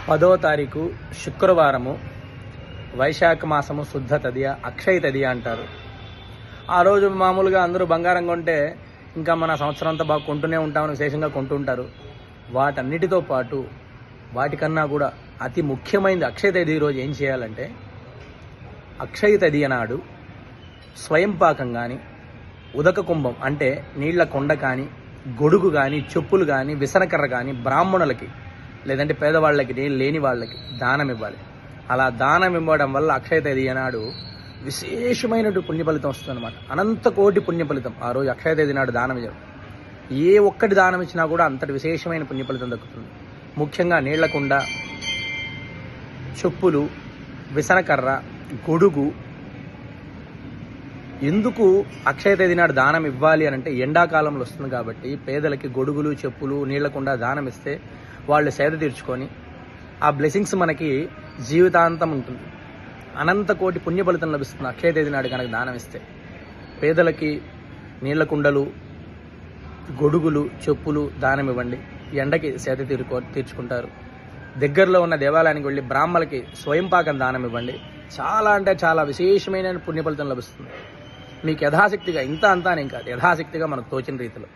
10వ తారీఖు శుక్రవారము, వైశాఖ మాసము శుద్ధ తదియ, అక్షయ తదియ అంటారు. ఆ రోజు మామూలుగా అందరూ బంగారం కొంటే ఇంకా మన సంవత్సరం అంతా బాగా కొంటూనే ఉంటామని విశేషంగా కొంటుంటారు. వాటన్నిటితో పాటు వాటికన్నా కూడా అతి ముఖ్యమైనది అక్షయ తదియ రోజు ఏం చేయాలంటే, అక్షయ తదియ నాడు స్వయం పాకం కానీ, ఉదక కుంభం అంటే నీళ్ల కొండ కానీ, గొడుగు కానీ, చెప్పులు కానీ, విసనకర్ర కానీ బ్రాహ్మణులకి లేదంటే పేదవాళ్ళకి, నీళ్ళు లేని వాళ్ళకి దానం ఇవ్వాలి. అలా దానం ఇవ్వడం వల్ల అక్షయ తదియ నాడు విశేషమైనటువంటి పుణ్య ఫలితం వస్తుందన్నమాట. అనంత కోటి పుణ్య ఫలితం ఆ రోజు అక్షయ తదియ నాడు దానం ఇవ్వడం. ఏ ఒక్కటి దానం ఇచ్చినా కూడా అంతటి విశేషమైన పుణ్య ఫలితం దక్కుతుంది. ముఖ్యంగా నీళ్ల కుండ, చెప్పులు, విసనకర్ర, గొడుగు. ఎందుకు అక్షయ తదియ నాడు దానం ఇవ్వాలి అని అంటే, ఎండాకాలంలో వస్తుంది కాబట్టి పేదలకి గొడుగులు, చెప్పులు, నీళ్లకుండా దానం ఇస్తే వాళ్ళు సేద తీర్చుకొని ఆ బ్లెస్సింగ్స్ మనకి జీవితాంతం ఉంటుంది. అనంత కోటి పుణ్య ఫలితం లభిస్తుంది అక్షయ తదియ నాడు కనుక దానం ఇస్తే. పేదలకి నీళ్ల కుండలు, గొడుగులు, చెప్పులు దానం ఇవ్వండి. ఎండకి సేద తీర్చుకుంటారు. దగ్గరలో ఉన్న దేవాలయానికి వెళ్ళి బ్రాహ్మణులకి స్వయం పాకం దానం ఇవ్వండి. చాలా అంటే చాలా విశేషమైన పుణ్య ఫలితం లభిస్తుంది. మీకు యథాశక్తిగా, ఇంత అంతా అని కాదు, యథాశక్తిగా మనకు తోచిన రీతిలో.